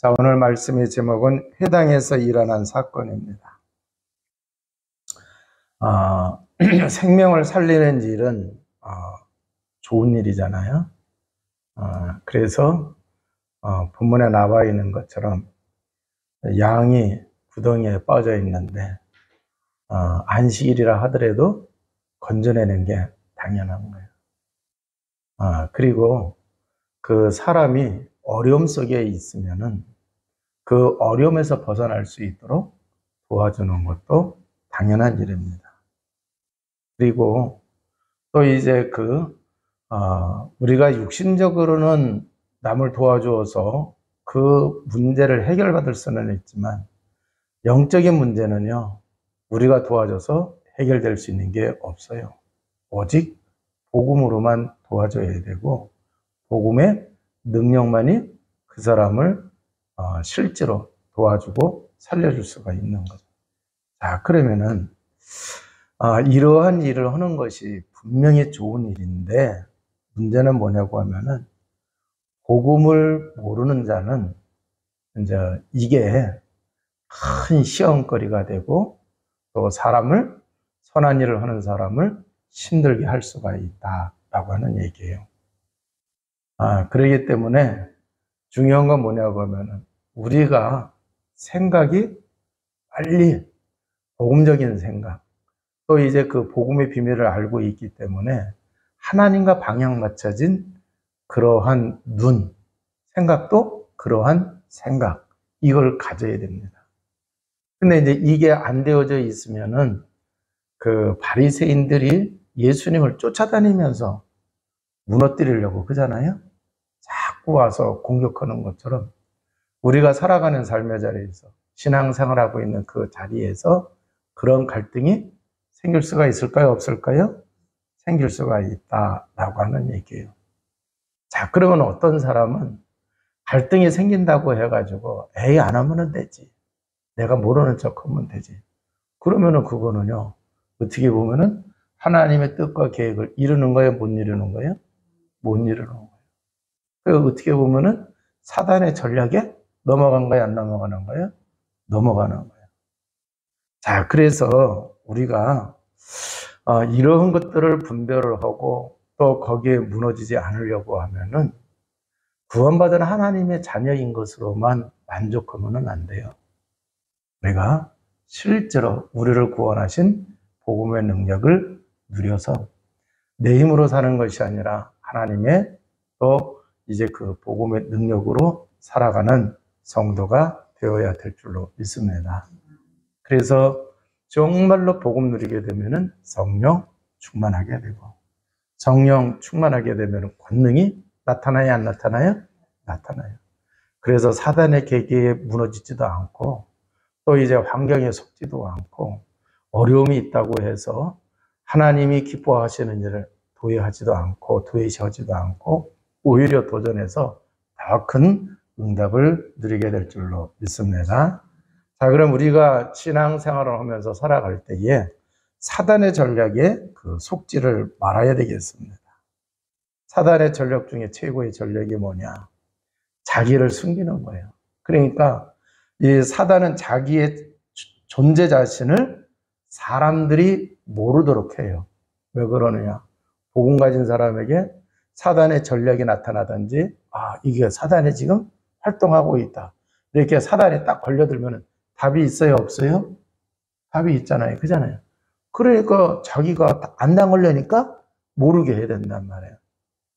자, 오늘 말씀의 제목은 회당에서 일어난 사건입니다. 생명을 살리는 일은 좋은 일이잖아요. 그래서 본문에 나와 있는 것처럼 양이 구덩이에 빠져 있는데 안식일이라 하더라도 건져내는 게 당연한 거예요. 그리고 그 사람이 어려움 속에 있으면은 그 어려움에서 벗어날 수 있도록 도와주는 것도 당연한 일입니다. 그리고 또 이제 우리가 육신적으로는 남을 도와주어서 그 문제를 해결받을 수는 있지만 영적인 문제는요, 우리가 도와줘서 해결될 수 있는 게 없어요. 오직 복음으로만 도와줘야 되고 복음의 능력만이 그 사람을 실제로 도와주고 살려줄 수가 있는 거죠. 자, 그러면은 이러한 일을 하는 것이 분명히 좋은 일인데 문제는 뭐냐고 하면은 복음을 모르는 자는 이제 이게 큰 시험거리가 되고 또 선한 일을 하는 사람을 힘들게 할 수가 있다라고 하는 얘기예요. 그렇기 때문에 중요한 건 뭐냐고 하면은 우리가 생각이 빨리 복음적인 생각, 또 이제 그 복음의 비밀을 알고 있기 때문에 하나님과 방향 맞춰진 그러한 생각도 그러한 생각, 이걸 가져야 됩니다. 근데 이제 이게 안 되어져 있으면은 그 바리새인들이 예수님을 쫓아다니면서 무너뜨리려고 그러잖아요. 자꾸 와서 공격하는 것처럼 우리가 살아가는 삶의 자리에서 신앙생활하고 있는 그 자리에서 그런 갈등이 생길 수가 있을까요? 없을까요? 생길 수가 있다라고 하는 얘기예요. 자, 그러면 어떤 사람은 갈등이 생긴다고 해가지고 에이, 안 하면 되지. 내가 모르는 척 하면 되지. 그러면은 그거는요, 어떻게 보면은 하나님의 뜻과 계획을 이루는 거예요? 못 이루는 거예요? 못 이루는 거예요. 그래서 어떻게 보면은 사단의 전략에 넘어간 거예요? 안 넘어가는 거예요? 넘어가는 거예요. 자, 그래서 우리가 이런 것들을 분별을 하고 또 거기에 무너지지 않으려고 하면은 구원받은 하나님의 자녀인 것으로만 만족하면 안 돼요. 우리가 실제로 우리를 구원하신 복음의 능력을 누려서 내 힘으로 사는 것이 아니라 하나님의 또 이제 그 복음의 능력으로 살아가는 성도가 되어야 될 줄로 믿습니다. 그래서 정말로 복음 누리게 되면은 성령 충만하게 되고 성령 충만하게 되면 권능이 나타나요, 안 나타나요? 나타나요. 그래서 사단의 계계에 무너지지도 않고 또 이제 환경에 속지도 않고 어려움이 있다고 해서 하나님이 기뻐하시는 일을 도외하지도 않고 도외시하지도 않고 오히려 도전해서 더 큰 응답을 누리게 될 줄로 믿습니다. 자, 그럼 우리가 신앙생활을 하면서 살아갈 때에 사단의 전략에 그 속지를 말아야 되겠습니다. 사단의 전략 중에 최고의 전략이 뭐냐? 자기를 숨기는 거예요. 그러니까 이 사단은 자기의 존재 자신을 사람들이 모르도록 해요. 왜 그러느냐? 복음 가진 사람에게 사단의 전략이 나타나든지 이게 사단이 지금 활동하고 있다. 이렇게 사단에 딱 걸려들면 답이 있어요? 없어요? 답이 있잖아요. 그잖아요. 그러니까 자기가 안 당하려니까 모르게 해야 된단 말이에요.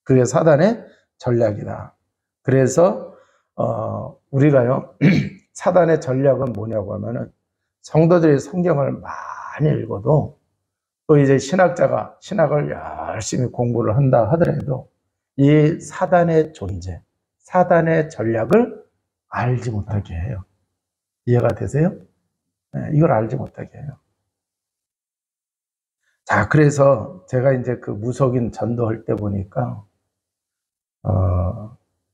그게 사단의 전략이다. 그래서 우리가요 사단의 전략은 뭐냐고 하면은 성도들이 성경을 많이 읽어도 또 이제 신학자가 신학을 열심히 공부를 한다 하더라도 이 사단의 존재, 사단의 전략을 알지 못하게 해요. 이해가 되세요? 네, 이걸 알지 못하게 해요. 자, 그래서 제가 이제 그 무속인 전도할 때 보니까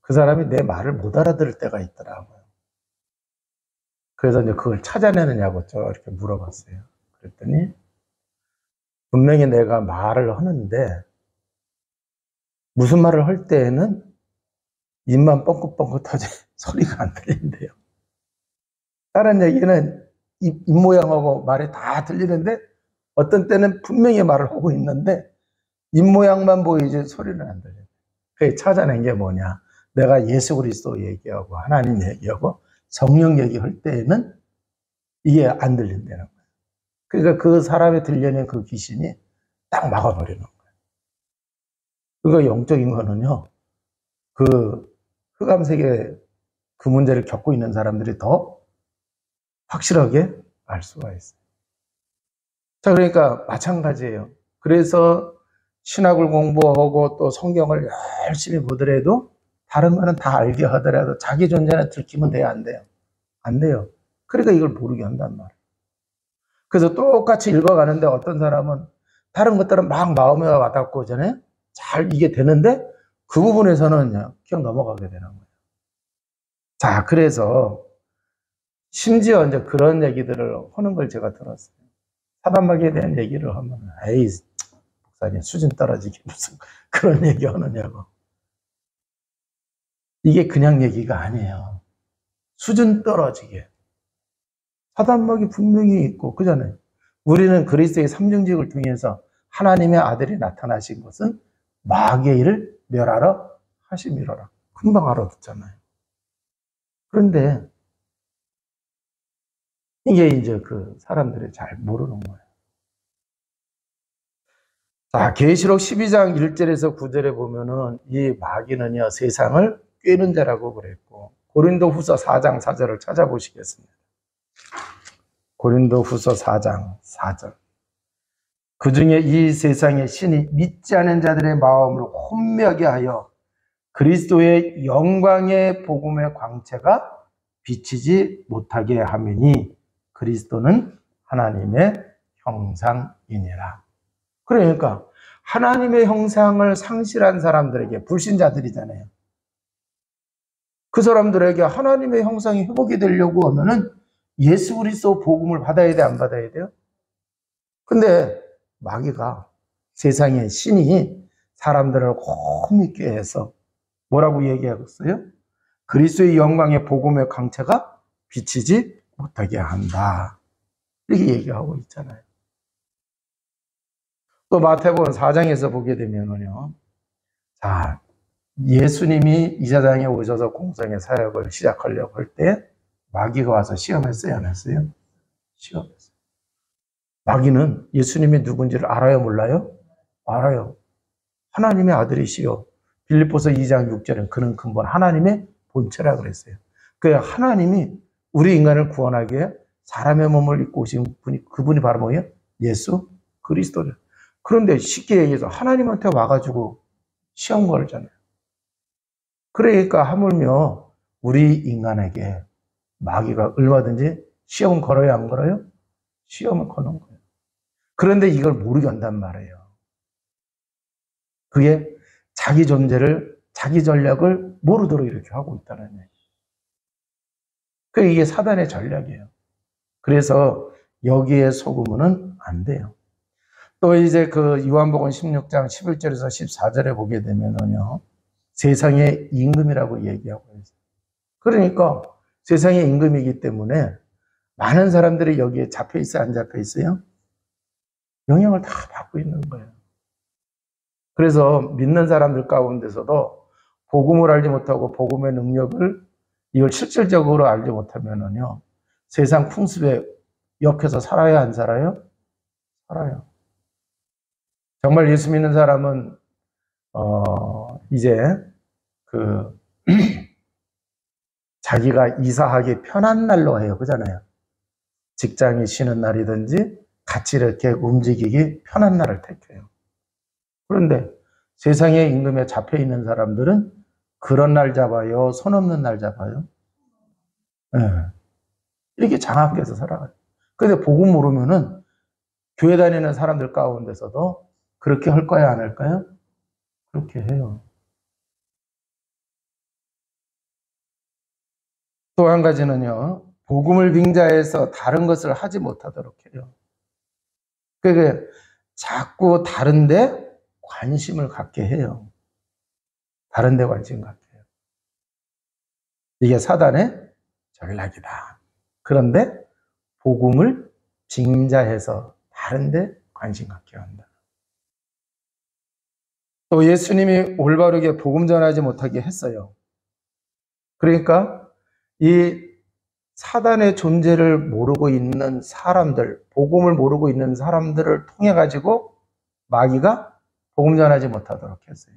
그 사람이 내 말을 못 알아들을 때가 있더라고요. 그래서 이제 그걸 찾아내느냐고 이렇게 물어봤어요. 그랬더니 분명히 내가 말을 하는데 무슨 말을 할 때에는 입만 뻥긋뻥긋 소리가 안 들린대요. 다른 얘기는 입 모양하고 말이 다 들리는데 어떤 때는 분명히 말을 하고 있는데 입 모양만 보이지 소리는 안 들려요. 그게 찾아낸 게 뭐냐? 내가 예수 그리스도 얘기하고 하나님 얘기하고 성령 얘기할 때에는 이게 안 들린다는 거예요. 그러니까 그 사람이 들려낸 그 귀신이 딱 막아버리는 거예요. 그러니까 영적인 거는요, 그 흑암세계 그 문제를 겪고 있는 사람들이 더 확실하게 알 수가 있어요. 자, 그러니까 마찬가지예요. 그래서 신학을 공부하고 또 성경을 열심히 보더라도 다른 거는 다 알게 하더라도 자기 존재는 들키면 돼요, 안 돼요? 안 돼요. 그러니까 이걸 모르게 한단 말이에요. 그래서 똑같이 읽어가는데 어떤 사람은 다른 것들은 막 마음에 와닿고 전에 잘 이게 되는데 그 부분에서는 그냥 넘어가게 되는 거예요. 자, 그래서 심지어 이제 그런 얘기들을 하는 걸 제가 들었어요. 사단마귀에 대한 얘기를 하면, 에이, 목사님 수준 떨어지게 무슨 그런 얘기 하느냐고. 이게 그냥 얘기가 아니에요. 수준 떨어지게. 사단마귀 분명히 있고, 그잖아요. 우리는 그리스도의 삼중직을 통해서 하나님의 아들이 나타나신 것은 마귀의 일을 멸하러 하심이로라. 금방 알아듣잖아요. 그런데 이게 이제 그 사람들이 잘 모르는 거예요. 자, 계시록 12장 1절에서 9절에 보면은 이 마귀는요, 세상을 꿰는 자라고 그랬고, 고린도후서 4장 4절을 찾아보시겠습니다. 고린도후서 4장 4절. 그 중에 이 세상의 신이 믿지 않은 자들의 마음을 혼미하게 하여 그리스도의 영광의 복음의 광채가 비치지 못하게 하매니 그리스도는 하나님의 형상이니라. 그러니까 하나님의 형상을 상실한 사람들에게, 불신자들이잖아요. 그 사람들에게 하나님의 형상이 회복이 되려고 하면은 예수 그리스도 복음을 받아야 돼, 안 받아야 돼요? 근데 마귀가, 세상의 신이 사람들을 혼미케 해서 뭐라고 얘기하겠어요? 그리스도의 영광의 복음의 광채가 비치지 못하게 한다. 이렇게 얘기하고 있잖아요. 또 마태복음 4장에서 보게 되면은요, 자, 예수님이 이 세상에 오셔서 공생의 사역을 시작하려고 할 때 마귀가 와서 시험했어요, 안 했어요? 시험했어요. 마귀는 예수님이 누군지를 알아요, 몰라요? 알아요. 하나님의 아들이시요. 빌립보서 2장 6절은 그는 근본 하나님의 본체라 그랬어요. 그 하나님이 우리 인간을 구원하기 위해 사람의 몸을 입고 오신 분이, 그분이 바로 뭐예요? 예수 그리스도죠. 그런데 쉽게 얘기해서 하나님한테 와가지고 시험 걸잖아요. 그러니까 하물며 우리 인간에게 마귀가 얼마든지 시험을 걸어야 안 걸어요? 시험을 거는 거예요. 그런데 이걸 모르게 한단 말이에요. 그게 자기 존재를, 자기 전략을 모르도록 이렇게 하고 있다는 얘기예요. 이게 사단의 전략이에요. 그래서 여기에 속으면 안 돼요. 또 이제 그 요한복음 16장 11절에서 14절에 보게 되면은요, 세상의 임금이라고 얘기하고 있어요. 그러니까 세상의 임금이기 때문에 많은 사람들이 여기에 잡혀 있어요, 안 잡혀 있어요? 영향을 다 받고 있는 거예요. 그래서 믿는 사람들 가운데서도 복음을 알지 못하고 복음의 능력을 이걸 실질적으로 알지 못하면은요, 세상 풍습에 역해서 살아야 안 살아요? 살아요. 정말 예수 믿는 사람은 이제 그 자기가 이사하기 편한 날로 해요, 그잖아요. 직장이 쉬는 날이든지 같이 이렇게 움직이기 편한 날을 택해요. 그런데 세상의 임금에 잡혀 있는 사람들은 그런 날 잡아요, 손 없는 날 잡아요. 네. 이렇게 장악해서 살아가요. 그런데 복음 모르면은 교회 다니는 사람들 가운데서도 그렇게 할 거야, 안 할까요? 그렇게 해요. 또 한 가지는요, 복음을 빙자해서 다른 것을 하지 못하도록 해요. 그러니까 자꾸 다른데 관심을 갖게 해요. 다른데 관심 갖게 해요. 이게 사단의 전략이다. 그런데 복음을 빙자해서 다른 데 관심 갖게 한다. 또 예수님이 올바르게 복음 전하지 못하게 했어요. 그러니까 이 사단의 존재를 모르고 있는 사람들, 복음을 모르고 있는 사람들을 통해 가지고 마귀가 복음 전하지 못하도록 했어요.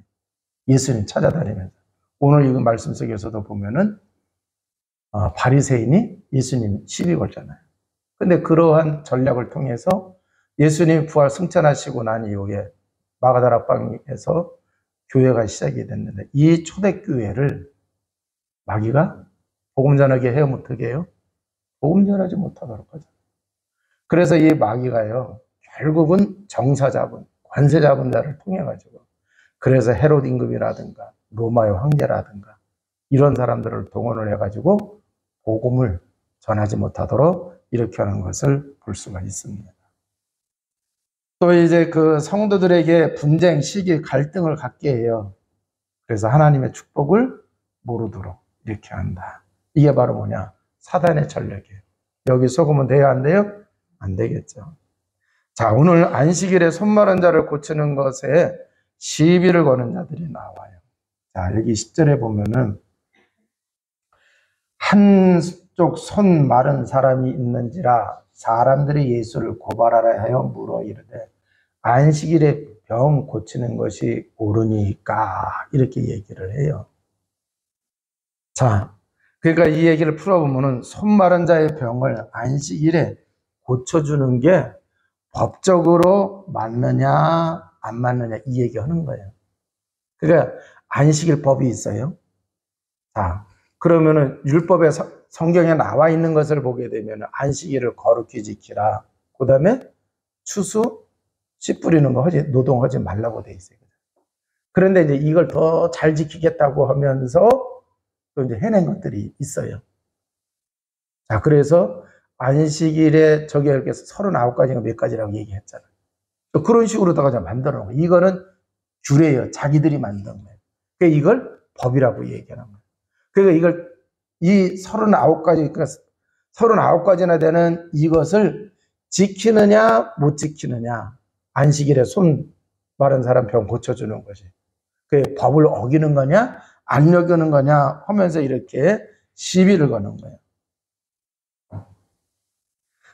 예수님 찾아다니면서. 오늘 읽은 말씀 속에서도 보면은 바리새인이 예수님 시비 걸잖아요. 근데 그러한 전략을 통해서 예수님 부활 승천하시고 난 이후에 마가다락방에서 교회가 시작이 됐는데 이 초대교회를 마귀가 복음 전하게 해요, 못하게 해요? 복음 전하지 못하도록 하죠. 그래서 이 마귀가요, 결국은 정사 잡은, 관세 잡은 자를 통해 가지고, 그래서 헤롯 임금이라든가 로마의 황제라든가 이런 사람들을 동원을 해가지고 복음을 전하지 못하도록 이렇게 하는 것을 볼 수가 있습니다. 또 이제 그 성도들에게 분쟁, 시기, 갈등을 갖게 해요. 그래서 하나님의 축복을 모르도록 이렇게 한다. 이게 바로 뭐냐? 사단의 전략이에요. 여기 속으면 돼요, 안 돼요? 안 되겠죠. 자, 오늘 안식일에 손 마른 자를 고치는 것에 시비를 거는 자들이 나와요. 자, 여기 10절에 보면은 한쪽 손 마른 사람이 있는지라 사람들이 예수를 고발하라 하여 물어 이르되 안식일에 병 고치는 것이 옳으니까 이렇게 얘기를 해요. 자, 그러니까 이 얘기를 풀어보면은 손 마른 자의 병을 안식일에 고쳐주는 게 법적으로 맞느냐 안 맞느냐 이 얘기하는 거예요. 그러니까 안식일 법이 있어요. 자, 그러면은 율법에 성경에 나와 있는 것을 보게 되면 안식일을 거룩히 지키라. 그 다음에 추수 씨 뿌리는 거 하지 노동하지 말라고 돼 있어요. 그런데 이제 이걸 더 잘 지키겠다고 하면서 또 이제 해낸 것들이 있어요. 자, 그래서 안식일에 저게 이렇게 39가지가 몇 가지라고 얘기했잖아요. 또 그런 식으로다가 만들어 놓은 거예요. 이거는 규례예요. 자기들이 만든 거예요. 그러니까 이걸 법이라고 얘기하는 거예요. 그러니까 이걸 이 39가지, 그러니까 39가지나 되는 이것을 지키느냐 못 지키느냐, 안식일에 손 마른 사람 병 고쳐주는 것이 그 법을 어기는 거냐 안 어기는 거냐 하면서 이렇게 시비를 거는 거예요.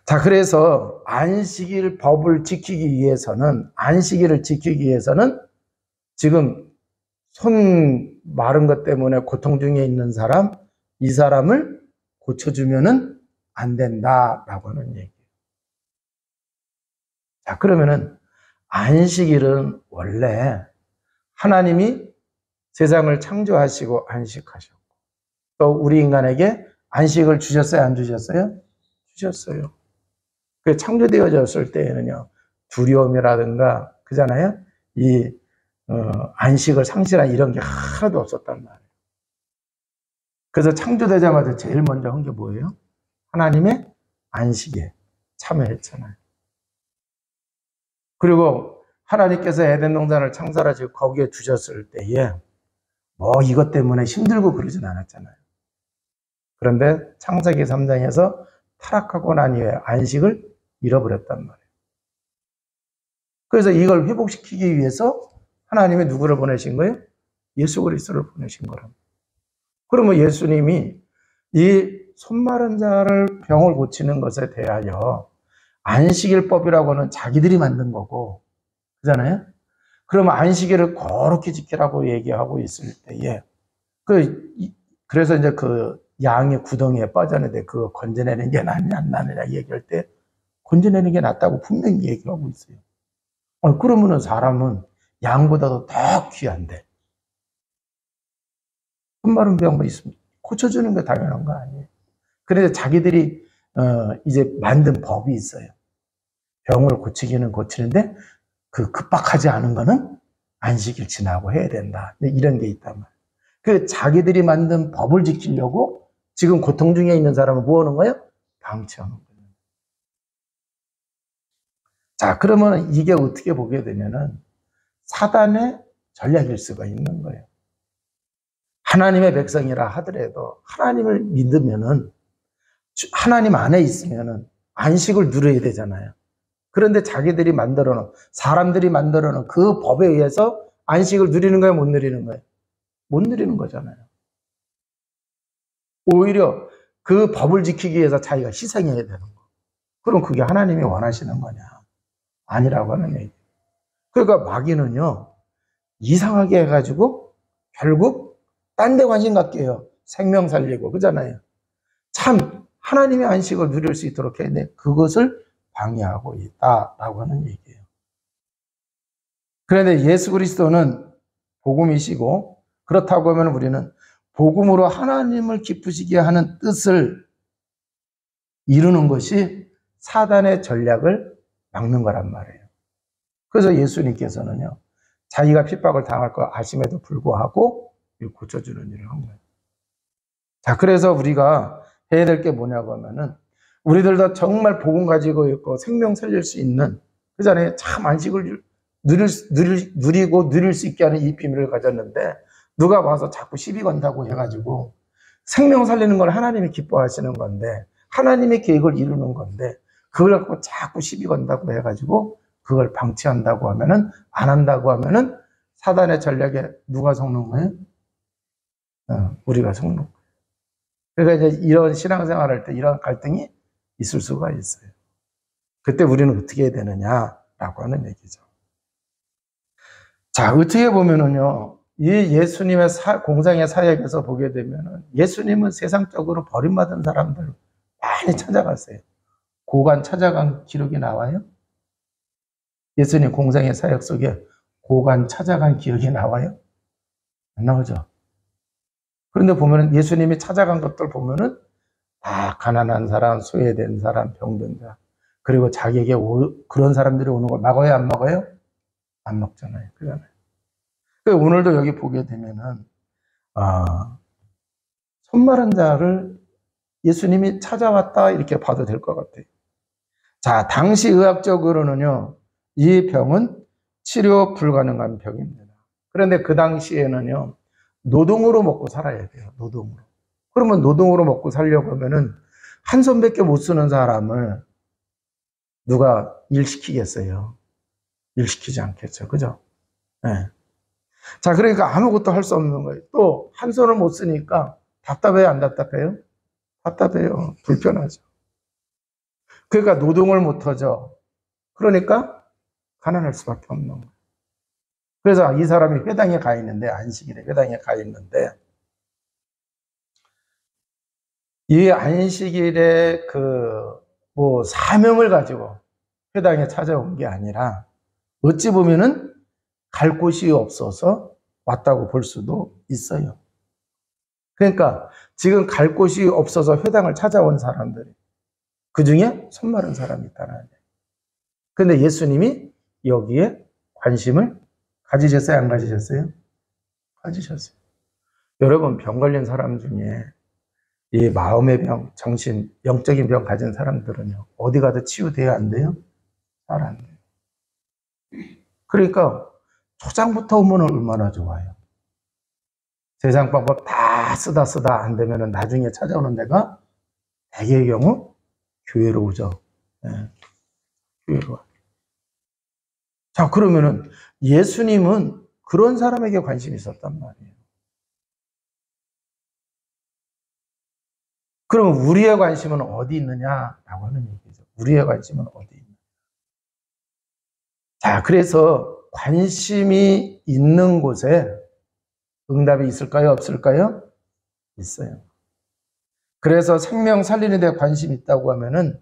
자, 그래서 안식일 법을 지키기 위해서는, 안식일을 지키기 위해서는 지금 손 마른 것 때문에 고통 중에 있는 사람, 이 사람을 고쳐주면은 안 된다라고 하는 얘기예요. 자, 그러면은 안식일은 원래 하나님이 세상을 창조하시고 안식하셨고 또 우리 인간에게 안식을 주셨어요, 안 주셨어요? 주셨어요. 그 창조되어졌을 때에는요, 두려움이라든가 그잖아요. 이 안식을 상실한 이런 게 하나도 없었단 말이에요. 그래서 창조되자마자 제일 먼저 한 게 뭐예요? 하나님의 안식에 참여했잖아요. 그리고 하나님께서 에덴 동산을 창설하시고 거기에 주셨을 때에 뭐 이것 때문에 힘들고 그러진 않았잖아요. 그런데 창세기 3장에서 타락하고 난 이후에 안식을 잃어버렸단 말이에요. 그래서 이걸 회복시키기 위해서 하나님이 누구를 보내신 거예요? 예수 그리스도를 보내신 거랍니다. 그러면 예수님이 이 손마른 자를 병을 고치는 것에 대하여 안식일법이라고는 자기들이 만든 거고, 그잖아요? 그러면 안식일을 거룩히 지키라고 얘기하고 있을 때에, 그래서 이제 그 양의 구덩이에 빠졌는데 그거 건져내는 게 낫냐 안 낫느냐 얘기할 때 건져내는 게 낫다고 분명히 얘기하고 있어요. 그러면은 사람은 양보다도 더 귀한데 손마른 병을 있으면 고쳐주는 게 당연한 거 아니에요. 그래서 자기들이 이제 만든 법이 있어요. 병을 고치기는 고치는데 그 급박하지 않은 거는 안식일 지나고 해야 된다. 이런 게 있단 말이에요. 그 자기들이 만든 법을 지키려고 지금 고통 중에 있는 사람을 뭐 하는 거예요? 방치하는 거예요. 자, 그러면 이게 어떻게 보게 되면은 사단의 전략일 수가 있는 거예요. 하나님의 백성이라 하더라도 하나님을 믿으면은, 하나님 안에 있으면은 안식을 누려야 되잖아요. 그런데 자기들이 만들어 놓은, 사람들이 만들어 놓은 그 법에 의해서 안식을 누리는 거예요, 못 누리는 거예요? 못 누리는 거잖아요. 오히려 그 법을 지키기 위해서 자기가 희생해야 되는 거. 그럼 그게 하나님이 원하시는 거냐? 아니라고 하는 얘기. 그러니까 마귀는요, 이상하게 해가지고 결국 딴 데 관심 갖게 해요. 생명 살리고, 그잖아요. 참 하나님의 안식을 누릴 수 있도록 해야 돼. 그것을 방해하고 있다라고 하는 얘기예요. 그런데 예수 그리스도는 복음이시고, 그렇다고 하면 우리는 복음으로 하나님을 기쁘시게 하는 뜻을 이루는 것이 사단의 전략을 막는 거란 말이에요. 그래서 예수님께서는요, 자기가 핍박을 당할 거 아심에도 불구하고 고쳐주는 일을 한 거예요. 자, 그래서 우리가 해야 될 게 뭐냐고 하면은, 우리들도 정말 복음 가지고 있고 생명 살릴 수 있는, 그전에 참 안식을 누리고 누릴 수 있게 하는 이 비밀을 가졌는데, 누가 와서 자꾸 시비 건다고 해가지고, 생명 살리는 걸 하나님이 기뻐하시는 건데, 하나님의 계획을 이루는 건데, 그걸 갖고 자꾸 시비 건다고 해가지고 그걸 방치한다고 하면은, 안 한다고 하면은 사단의 전략에 누가 속는 거예요? 우리가 속는 거예요. 그러니까 이제 이런 신앙생활 할 때 이런 갈등이 있을 수가 있어요. 그때 우리는 어떻게 해야 되느냐라고 하는 얘기죠. 자, 어떻게 보면은요, 이 예수님의 공생의 사역에서 보게 되면은, 예수님은 세상적으로 버림받은 사람들 많이 찾아갔어요. 고관 찾아간 기록이 나와요? 예수님 공생의 사역 속에 고관 찾아간 기록이 나와요? 안 나오죠? 그런데 보면은 예수님이 찾아간 것들 보면은 다 가난한 사람, 소외된 사람, 병든 사람, 그리고 자기에게 그런 사람들이 오는 걸 막아요, 안 막아요? 안 막잖아요. 그러잖아요. 오늘도 여기 보게 되면은, 손마른 자를 예수님이 찾아왔다, 이렇게 봐도 될 것 같아요. 자, 당시 의학적으로는요, 이 병은 치료 불가능한 병입니다. 그런데 그 당시에는요, 노동으로 먹고 살아야 돼요. 노동으로. 그러면 노동으로 먹고 살려고 하면은 한 손밖에 못 쓰는 사람을 누가 일시키겠어요? 일시키지 않겠죠. 그죠? 네. 자, 그러니까 아무것도 할 수 없는 거예요. 또 한 손을 못 쓰니까 답답해요, 안 답답해요? 답답해요. 불편하죠. 그러니까 노동을 못 하죠. 그러니까 가난할 수밖에 없는 거예요. 그래서 이 사람이 회당에 가 있는데, 안식일에 회당에 가 있는데, 이 안식일에 사명을 가지고 회당에 찾아온 게 아니라, 어찌 보면은 갈 곳이 없어서 왔다고 볼 수도 있어요. 그러니까 지금 갈 곳이 없어서 회당을 찾아온 사람들이, 그 중에 손마른 사람이 있다는 거예요. 그런데 예수님이 여기에 관심을 가지셨어요, 안 가지셨어요? 가지셨어요. 여러분, 병 걸린 사람 중에 이 마음의 병, 정신, 영적인 병 가진 사람들은요, 어디 가도 치유돼야 안 돼요? 잘 안 돼요. 그러니까 초장부터 오면 얼마나 좋아요. 세상 방법 다 쓰다 안 되면 나중에 찾아오는 데가 대개의 경우 교회로 오죠. 네. 교회로 와요. 자, 그러면은 예수님은 그런 사람에게 관심이 있었단 말이에요. 그러면 우리의 관심은 어디 있느냐라고 하는 얘기죠. 우리의 관심은 어디 있느냐. 자, 그래서 관심이 있는 곳에 응답이 있을까요? 없을까요? 있어요. 그래서 생명 살리는 데 관심이 있다고 하면은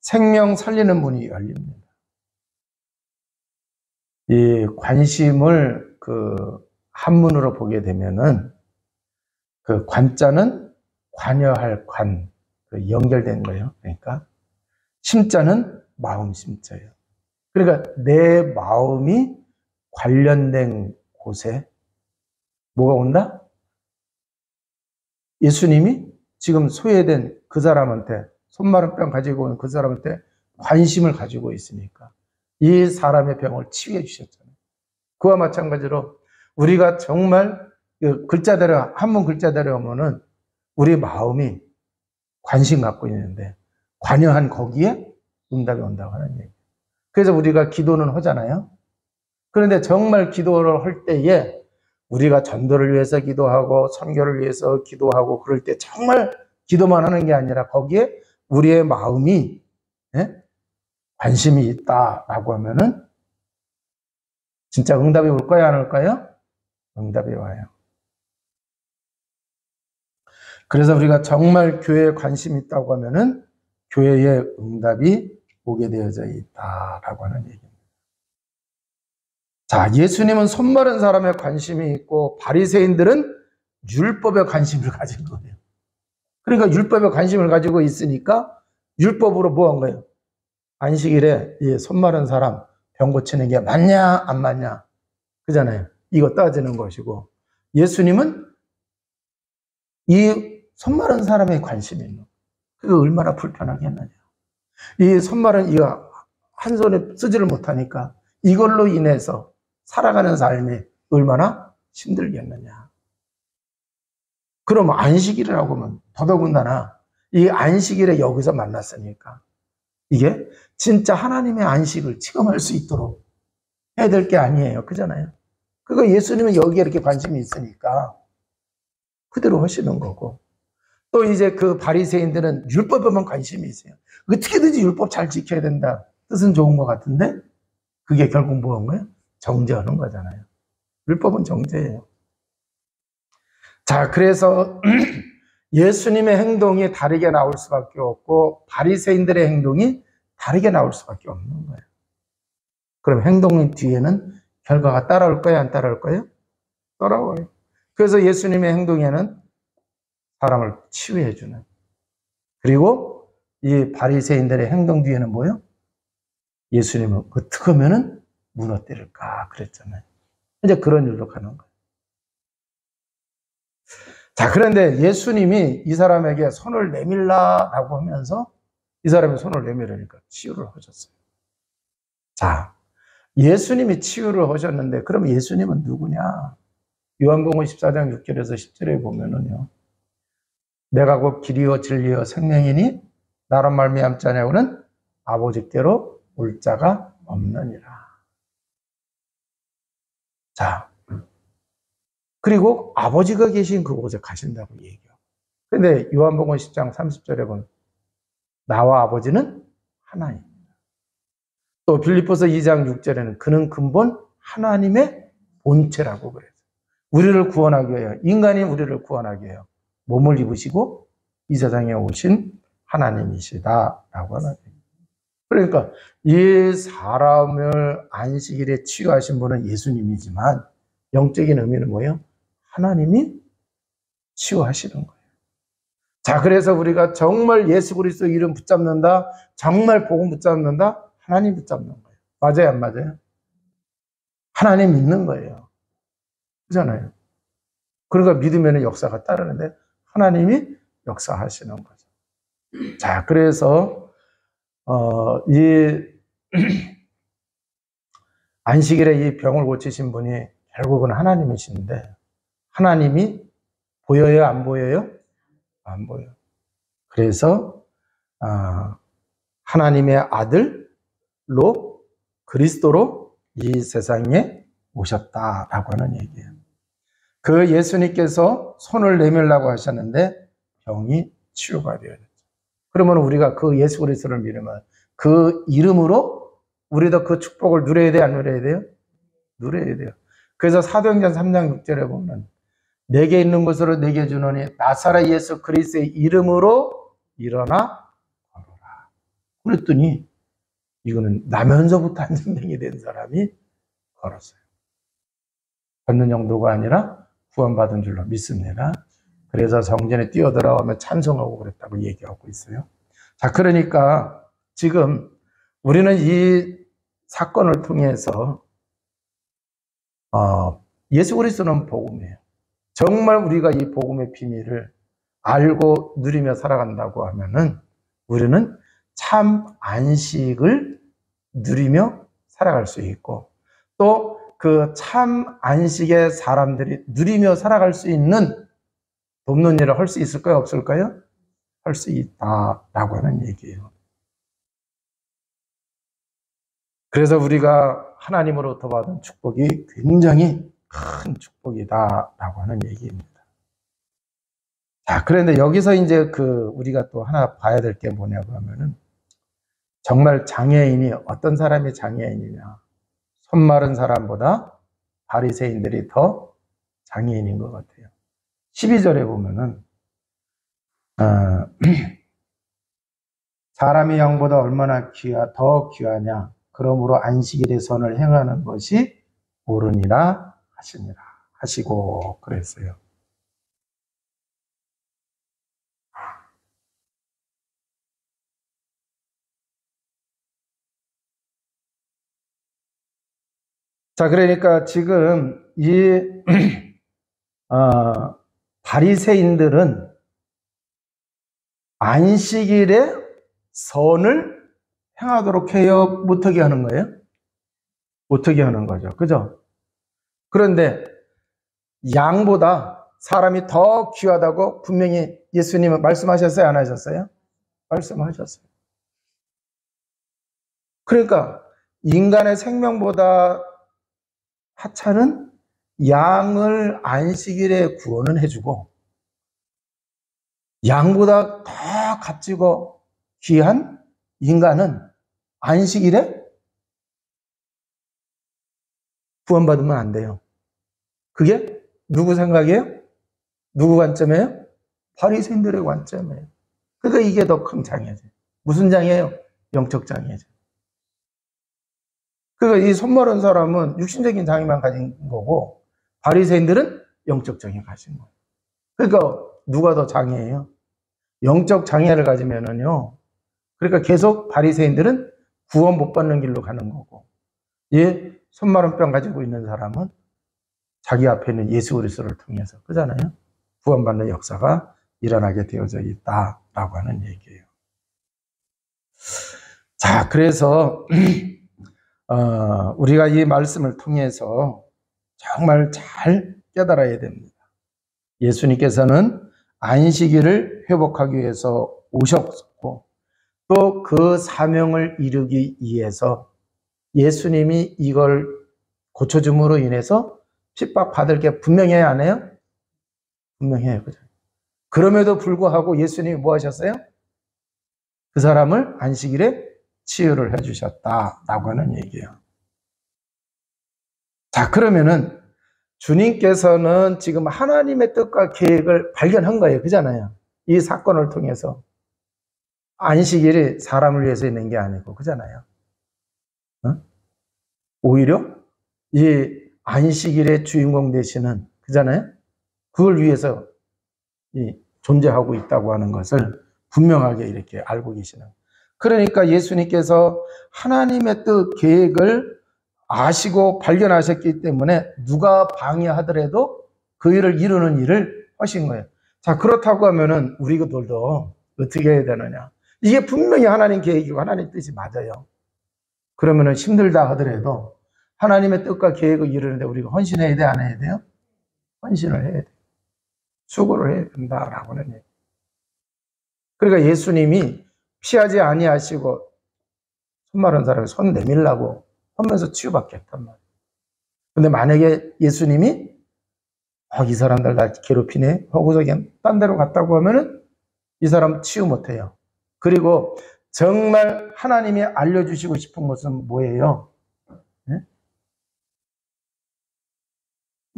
생명 살리는 문이 열립니다. 이 관심을 한문으로 보게 되면은 그 관자는 관여할 관, 연결된 거예요. 그러니까 심자는 마음 심자예요. 그러니까 내 마음이 관련된 곳에 뭐가 온다? 예수님이 지금 소외된 그 사람한테, 손마른 병 가지고 온 그 사람한테 관심을 가지고 있으니까 이 사람의 병을 치유해 주셨잖아요. 그와 마찬가지로 우리가 정말 그 글자대로, 한문 글자대로 하면은 우리 마음이 관심 갖고 있는데 관여한 거기에 응답이 온다고 하는 얘기. 그래서 우리가 기도는 하잖아요. 그런데 정말 기도를 할 때에 우리가 전도를 위해서 기도하고 선교를 위해서 기도하고 그럴 때 정말 기도만 하는 게 아니라 거기에 우리의 마음이 관심이 있다라고 하면은 진짜 응답이 올까요, 안 올까요? 응답이 와요. 그래서 우리가 정말 교회에 관심이 있다고 하면은 교회에 응답이 오게 되어져 있다라고 하는 얘기입니다. 자, 예수님은 손마른 사람에 관심이 있고 바리새인들은 율법에 관심을 가진 거예요. 그러니까 율법에 관심을 가지고 있으니까 율법으로 뭐 한 거예요? 안식일에 이 손마른 사람 병 고치는 게 맞냐 안 맞냐 그잖아요. 이거 따지는 것이고, 예수님은 이 손마른 사람에 관심이 있는 거예요. 그게 얼마나 불편하겠느냐. 이 손마른 이가 한 손에 쓰지를 못하니까 이걸로 인해서 살아가는 삶이 얼마나 힘들겠느냐. 그럼 안식일이라고 하면 더더군다나 이 안식일에 여기서 만났으니까 이게 진짜 하나님의 안식을 체험할 수 있도록 해야 될 게 아니에요. 그잖아요. 그러니까 예수님은 여기에 이렇게 관심이 있으니까 그대로 하시는 거고, 또 이제 그 바리새인들은 율법에만 관심이 있어요. 어떻게든지 율법 잘 지켜야 된다. 뜻은 좋은 것 같은데 그게 결국 뭐한 거예요? 정죄하는 거잖아요. 율법은 정죄예요. 자, 그래서 예수님의 행동이 다르게 나올 수밖에 없고 바리새인들의 행동이 다르게 나올 수밖에 없는 거예요. 그럼 행동 뒤에는 결과가 따라올 거예요, 안 따라올 거예요? 따라와요. 그래서 예수님의 행동에는 사람을 치유해 주는, 그리고 이 바리새인들의 행동 뒤에는 뭐예요? 예수님은 어떻게 하면은 무너뜨릴까 그랬잖아요. 이제 그런 일로 가는 거예요. 자, 그런데 예수님이 이 사람에게 손을 내밀라라고 하면서 이 사람이 손을 내밀으니까 치유를 하셨어요. 자, 예수님이 치유를 하셨는데 그럼 예수님은 누구냐? 요한복음 14장 6절에서 10절에 보면은요, 내가 곧 길이요 진리요 생명이니 나로 말미암지 자냐고는 아버지께로 올 자가 없느니라. 자, 그리고 아버지가 계신 그곳에 가신다고 얘기해요. 근데 요한복음 10장 30절에 보면 나와 아버지는 하나입니다. 또 빌립보서 2장 6절에는 그는 근본 하나님의 본체라고 그래요. 우리를 구원하기 위하여, 인간이 우리를 구원하기 위하여 몸을 입으시고 이 세상에 오신 하나님이시다라고 하는 거예요. 그러니까 이 사람을 안식일에 치유하신 분은 예수님이지만 영적인 의미는 뭐예요? 하나님이 치유하시는 거예요. 자, 그래서 우리가 정말 예수 그리스도 이름 붙잡는다, 정말 복음 붙잡는다, 하나님 붙잡는 거예요. 맞아요, 안 맞아요? 하나님 믿는 거예요. 그렇잖아요. 그러니까 믿으면 역사가 따르는데 하나님이 역사하시는 거죠. 자, 그래서 이 안식일에 이 병을 고치신 분이 결국은 하나님이신데, 하나님이 보여요, 안 보여요? 안 보여요. 그래서 하나님의 아들로 그리스도로 이 세상에 오셨다라고 하는 얘기예요. 그 예수님께서 손을 내밀라고 하셨는데 병이 치유가 되어졌죠. 그러면 우리가 그 예수 그리스도를 믿으면 그 이름으로 우리도 그 축복을 누려야 돼요, 안 누려야 돼요? 누려야 돼요. 그래서 사도행전 3장 6절에 보면 내게 있는 것으로 내게 주노니 나사렛 예수 그리스도의 이름으로 일어나 걸어라. 그랬더니 이거는 나면서부터 안정되게 된 사람이 걸었어요. 걷는 정도가 아니라 구원받은 줄로 믿습니다. 그래서 성전에 뛰어들어가며 찬송하고 그랬다고 얘기하고 있어요. 자, 그러니까 지금 우리는 이 사건을 통해서 예수 그리스도는 복음이에요. 정말 우리가 이 복음의 비밀을 알고 누리며 살아간다고 하면은 우리는 참 안식을 누리며 살아갈 수 있고, 또 그 참 안식의 사람들이 누리며 살아갈 수 있는 돕는 일을 할 수 있을까요? 없을까요? 할 수 있다라고 하는 얘기예요. 그래서 우리가 하나님으로부터 받은 축복이 굉장히 큰 축복이다라고 하는 얘기입니다. 자, 그런데 여기서 이제 우리가 또 하나 봐야 될 게 뭐냐고 하면은, 정말 장애인이 어떤 사람이 장애인이냐? 손 마른 사람보다 바리새인들이 더 장애인인 것 같아요. 12절에 보면은 사람이 양보다 얼마나 더 귀하냐? 그러므로 안식일에 선을 행하는 것이 옳으니라 하시고 그랬어요. 자, 그러니까 지금 이 바리새인들은 안식일에 선을 행하도록 해요? 못하게 하는 거예요? 못하게 하는 거죠. 그죠? 그런데 양보다 사람이 더 귀하다고 분명히 예수님은 말씀하셨어요? 안 하셨어요? 말씀하셨어요. 그러니까 인간의 생명보다 하찮은 양을 안식일에 구원은 해주고, 양보다 더 값지고 귀한 인간은 안식일에 구원받으면 안 돼요. 그게 누구 생각이에요? 누구 관점이에요? 바리새인들의 관점이에요. 그러니까 이게 더 큰 장애죠. 무슨 장애예요? 영적 장애죠. 그러니까 이 손마른 사람은 육신적인 장애만 가진 거고, 바리새인들은 영적 장애 가진 거예요. 그러니까 누가 더 장애예요? 영적 장애를 가지면은요, 그러니까 계속 바리새인들은 구원 못 받는 길로 가는 거고, 이 손마른 병 가지고 있는 사람은 자기 앞에 있는 예수 그리스도를 통해서, 그잖아요, 구원받는 역사가 일어나게 되어져 있다라고 하는 얘기예요. 자, 그래서 우리가 이 말씀을 통해서 정말 잘 깨달아야 됩니다. 예수님께서는 안식일을 회복하기 위해서 오셨고, 또 그 사명을 이루기 위해서 예수님이 이걸 고쳐줌으로 인해서 핍박받을 게 분명해야 안 해요? 분명해요. 그죠? 그럼에도 불구하고 예수님이 뭐 하셨어요? 그 사람을 안식일에 치유를 해주셨다라고 하는 얘기예요. 자, 그러면은 주님께서는 지금 하나님의 뜻과 계획을 발견한 거예요. 그잖아요. 이 사건을 통해서. 안식일이 사람을 위해서 있는 게 아니고, 그잖아요. 오히려 이 안식일의 주인공 되시는, 그잖아요. 그걸 위해서 존재하고 있다고 하는 것을 분명하게 이렇게 알고 계시는. 그러니까 예수님께서 하나님의 뜻 계획을 아시고 발견하셨기 때문에 누가 방해하더라도 그 일을 이루는 일을 하신 거예요. 자, 그렇다고 하면은 우리들도 어떻게 해야 되느냐? 이게 분명히 하나님 계획이고 하나님 뜻이 맞아요. 그러면은 힘들다 하더라도 하나님의 뜻과 계획을 이루는데 우리가 헌신해야 돼, 안 해야 돼요? 헌신을 해야 돼. 수고를 해야 된다라고 하는 얘기. 그러니까 예수님이 피하지 아니하시고 손 마른 사람이 손 내밀라고 하면서 치유받게 했단 말이에요. 근데 만약에 예수님이 이 사람들 날 괴롭히네 하고서 그냥 딴 데로 갔다고 하면은 이 사람 치유 못해요. 그리고 정말 하나님이 알려주시고 싶은 것은 뭐예요? 네?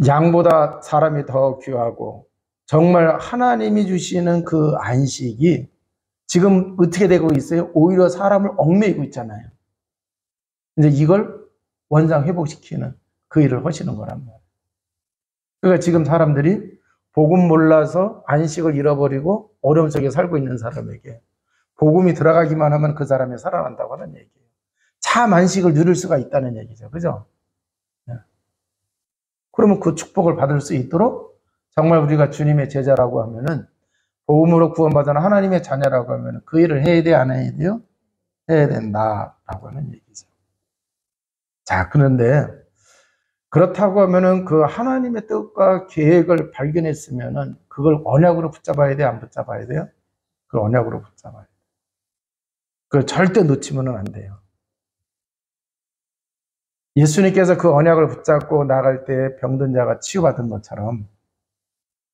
양보다 사람이 더 귀하고 정말 하나님이 주시는 그 안식이 지금 어떻게 되고 있어요? 오히려 사람을 얽매이고 있잖아요. 이제 이걸 원상 회복시키는 그 일을 하시는 거란 말이에요. 그러니까 지금 사람들이 복음 몰라서 안식을 잃어버리고 어려움 속에 살고 있는 사람에게 복음이 들어가기만 하면 그 사람이 살아난다고 하는 얘기예요. 참 안식을 누릴 수가 있다는 얘기죠. 그죠? 네. 그러면 그 축복을 받을 수 있도록 정말 우리가 주님의 제자라고 하면은 복음으로 구원받은 하나님의 자녀라고 하면 그 일을 해야 돼, 안 해야 돼요? 해야 된다라고 하는 얘기죠. 자, 그런데 그렇다고 하면은 그 하나님의 뜻과 계획을 발견했으면은 그걸 언약으로 붙잡아야 돼, 안 붙잡아야 돼요? 그 언약으로 붙잡아야 돼. 그걸 절대 놓치면은 안 돼요. 예수님께서 그 언약을 붙잡고 나갈 때 병든 자가 치유받은 것처럼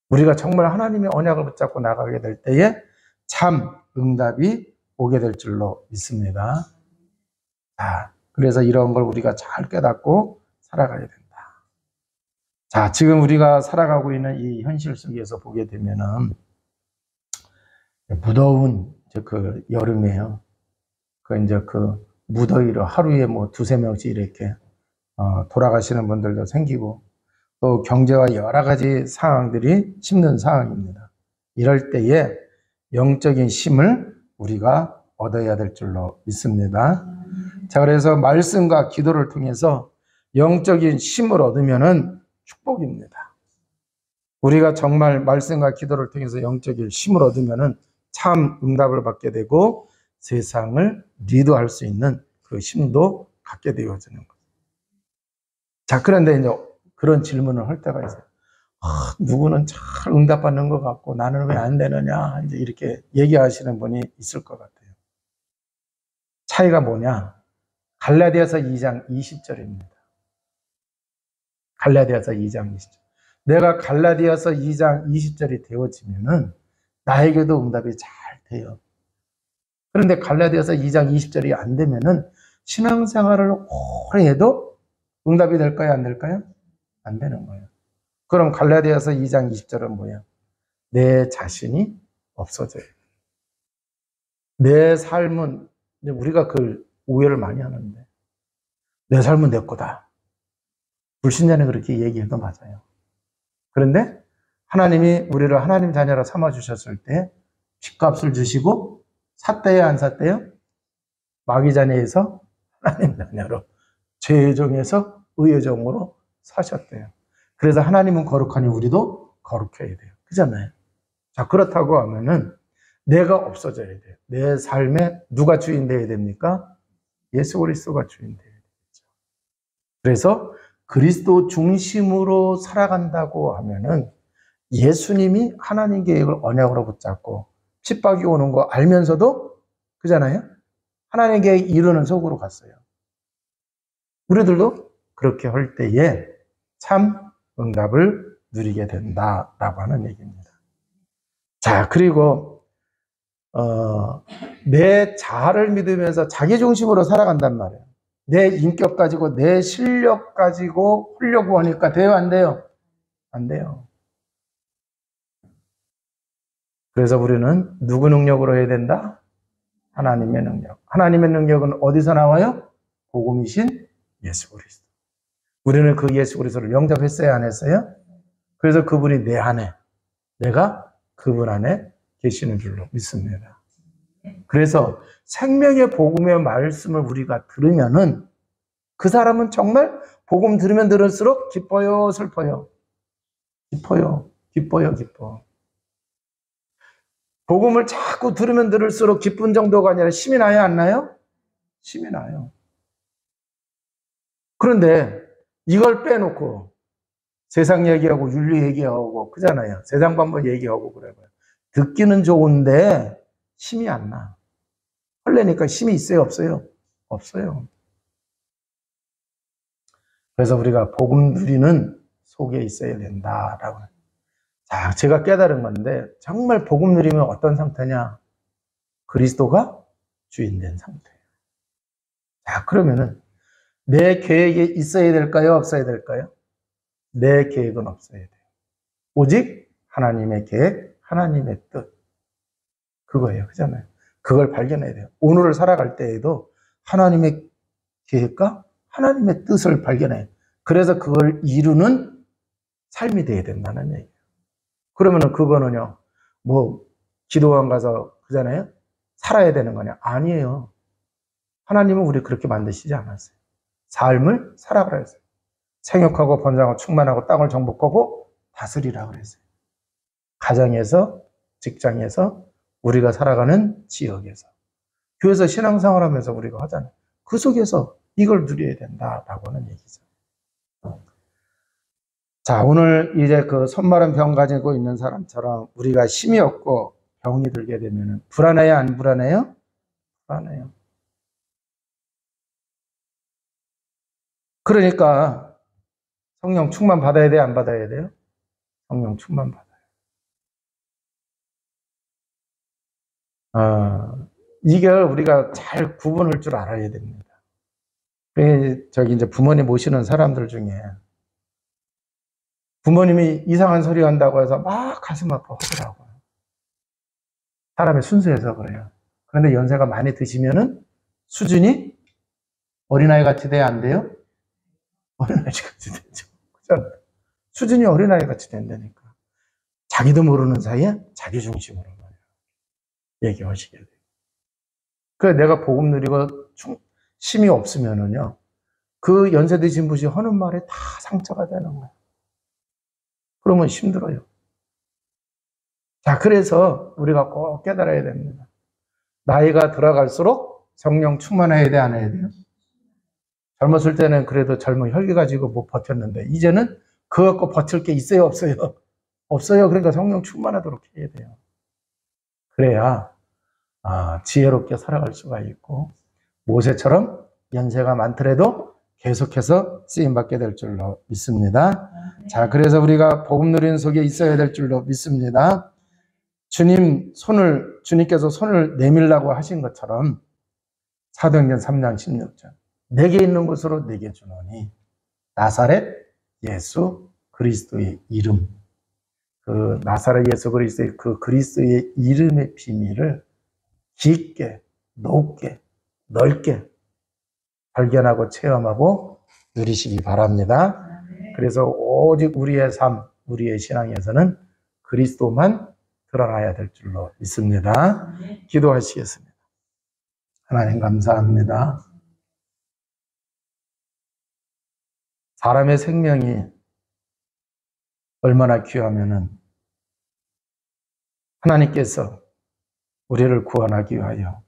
우리가 정말 하나님의 언약을 붙잡고 나가게 될 때에 참 응답이 오게 될 줄로 믿습니다. 자, 그래서 이런 걸 우리가 잘 깨닫고 살아가야 된다. 자, 지금 우리가 살아가고 있는 이 현실 속에서 보게 되면은 무더운 그 여름이에요. 그 무더위로 하루에 뭐 두세 명씩 이렇게 돌아가시는 분들도 생기고 또 경제와 여러 가지 상황들이 힘든 상황입니다. 이럴 때에 영적인 힘을 우리가 얻어야 될 줄로 믿습니다. 자, 그래서 말씀과 기도를 통해서 영적인 힘을 얻으면은 축복입니다. 우리가 정말 말씀과 기도를 통해서 영적인 힘을 얻으면은 참 응답을 받게 되고 세상을 리드할 수 있는 그 힘도 갖게 되어지는 거예요. 자, 그런데 이제 그런 질문을 할 때가 있어요. 누구는 잘 응답받는 것 같고 나는 왜 안 되느냐, 이제 이렇게 얘기하시는 분이 있을 것 같아요. 차이가 뭐냐? 갈라디아서 2장 20절입니다. 갈라디아서 2장 20절. 내가 갈라디아서 2장 20절이 되어지면은 나에게도 응답이 잘 돼요. 그런데 갈라디아서 2장 20절이 안 되면은 신앙생활을 오래 해도 응답이 될까요? 안 될까요? 안 되는 거예요. 그럼 갈라디아서 2장 20절은 뭐예요? 내 자신이 없어져요. 내 삶은, 우리가 그 오해를 많이 하는데, 내 삶은 내 거다. 불신자는 그렇게 얘기해도 맞아요. 그런데 하나님이 우리를 하나님 자녀로 삼아주셨을 때 죗값을 주시고 샀대요, 안 샀대요? 마귀 자녀에서 하나님 자녀로, 죄의 종에서 의의 종으로 사셨대요. 그래서 하나님은 거룩하니 우리도 거룩해야 돼요. 그잖아요. 자, 그렇다고 하면은 내가 없어져야 돼요. 내 삶에 누가 주인 되어야 됩니까? 예수 그리스도가 주인 되어야 되겠죠. 그래서 그리스도 중심으로 살아간다고 하면은 예수님이 하나님 계획을 언약으로 붙잡고 핍박이 오는 거 알면서도, 그잖아요? 하나님 계획 이루는 속으로 갔어요. 우리들도 그렇게 할 때에 참 응답을 누리게 된다라고 하는 얘기입니다. 자, 그리고 내 자아를 믿으면서 자기 중심으로 살아간단 말이에요. 내 인격 가지고 내 실력 가지고 하려고 하니까 돼요, 안 돼요? 안 돼요. 그래서 우리는 누구 능력으로 해야 된다? 하나님의 능력. 하나님의 능력은 어디서 나와요? 복음이신 예수 그리스도. 우리는 그 예수 그리스도를 영접했어요, 안 했어요? 그래서 그분이 내 안에, 내가 그분 안에 계시는 줄로 믿습니다. 그래서 생명의 복음의 말씀을 우리가 들으면은 그 사람은 정말 복음 들으면 들을수록 기뻐요, 슬퍼요? 기뻐요, 기뻐요, 기뻐. 복음을 자꾸 들으면 들을수록 기쁜 정도가 아니라 힘이 나요, 안 나요? 힘이 나요. 그런데 이걸 빼놓고 세상 얘기하고 윤리 얘기하고 그잖아요. 세상 방법 얘기하고 그래요. 듣기는 좋은데 힘이 안 나. 하려니까 힘이 있어요, 없어요? 없어요. 그래서 우리가 복음 누리는 속에 있어야 된다라고. 자, 제가 깨달은 건데 정말 복음 누리면 어떤 상태냐? 그리스도가 주인된 상태예요. 자, 그러면은 내 계획에 있어야 될까요? 없어야 될까요? 내 계획은 없어야 돼요. 오직 하나님의 계획, 하나님의 뜻. 그거예요. 그잖아요. 그걸 발견해야 돼요. 오늘을 살아갈 때에도 하나님의 계획과 하나님의 뜻을 발견해요. 그래서 그걸 이루는 삶이 되어야 된다는 얘기예요. 그러면은 그거는요, 뭐, 기도원 가서, 그잖아요? 살아야 되는 거냐? 아니에요. 하나님은 우리 그렇게 만드시지 않았어요. 삶을 살아가라 했어요. 생육하고 번성하고 충만하고 땅을 정복하고 다스리라 그랬어요. 가정에서, 직장에서, 우리가 살아가는 지역에서, 교회에서 신앙생활 하면서 우리가 하잖아요. 그 속에서 이걸 누려야 된다라고 하는 얘기죠. 자, 오늘 이제 그 손마른 병 가지고 있는 사람처럼 우리가 힘이 없고 병이 들게 되면 불안해요, 안 불안해요? 불안해요. 그러니까 성령 충만 받아야 돼요, 안 받아야 돼요? 성령 충만 받아요. 이걸 우리가 잘 구분할 줄 알아야 됩니다. 저기 이제 부모님 모시는 사람들 중에 부모님이 이상한 소리 한다고 해서 막 가슴 아파 하더라고요. 사람이 순수해서 그래요. 그런데 연세가 많이 드시면은 수준이 어린아이 같이 돼야 안 돼요? 어린아이 같이 되죠. 그죠? 수준이 어린아이 같이 된다니까. 자기도 모르는 사이에 자기 중심으로 얘기하시게 돼요. 그래서 내가 복음 누리고 힘이 없으면은요, 그 연세 드신 분이 하는 말에 다 상처가 되는 거예요. 그러면 힘들어요. 자, 그래서 우리가 꼭 깨달아야 됩니다. 나이가 들어갈수록 성령 충만해야 돼, 안 해야 돼요? 젊었을 때는 그래도 젊은 혈기 가지고 못 버텼는데, 이제는 그거 갖고 버틸 게 있어요, 없어요? 없어요. 그러니까 성령 충만하도록 해야 돼요. 그래야 지혜롭게 살아갈 수가 있고, 모세처럼 연세가 많더라도 계속해서 쓰임받게 될 줄로 믿습니다. 자, 그래서 우리가 복음 누리는 속에 있어야 될 줄로 믿습니다. 주님께서 손을 내밀라고 하신 것처럼 사도행전 3장 16절, 내게 있는 것으로 내게 주노니 나사렛 예수 그리스도의 이름, 그 나사렛 예수 그리스도의 그 그리스도의 이름의 비밀을 깊게, 높게, 넓게 발견하고 체험하고 누리시기 바랍니다. 그래서 오직 우리의 삶, 우리의 신앙에서는 그리스도만 드러나야 될 줄로 믿습니다. 기도하시겠습니다. 하나님 감사합니다. 사람의 생명이 얼마나 귀하면은 하나님께서 우리를 구원하기 위하여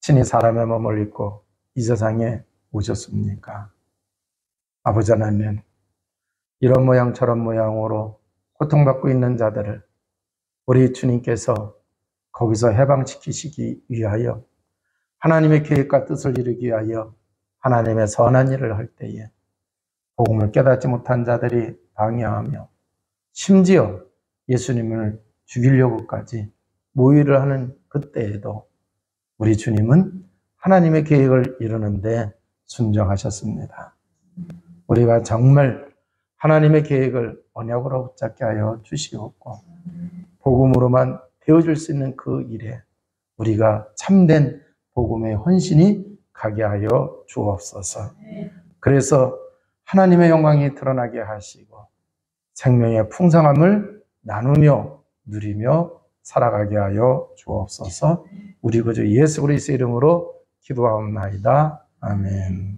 친히 사람의 몸을 입고 이 세상에 오셨습니까? 아버지 하나님, 이런 모양 저런 모양으로 고통받고 있는 자들을 우리 주님께서 거기서 해방시키시기 위하여 하나님의 계획과 뜻을 이루기 위하여 하나님의 선한 일을 할 때에 복음을 깨닫지 못한 자들이 방해하며 심지어 예수님을 죽이려고까지 모의를 하는 그때에도 우리 주님은 하나님의 계획을 이루는데 순종하셨습니다. 우리가 정말 하나님의 계획을 언약으로 붙잡게 하여 주시옵고 복음으로만 되어줄 수 있는 그 일에 우리가 참된 복음의 헌신이 가게 하여 주옵소서. 그래서 하나님의 영광이 드러나게 하시고 생명의 풍성함을 나누며 누리며 살아가게 하여 주옵소서. 우리 구주 예수 그리스도의 이름으로 기도하옵나이다. 아멘.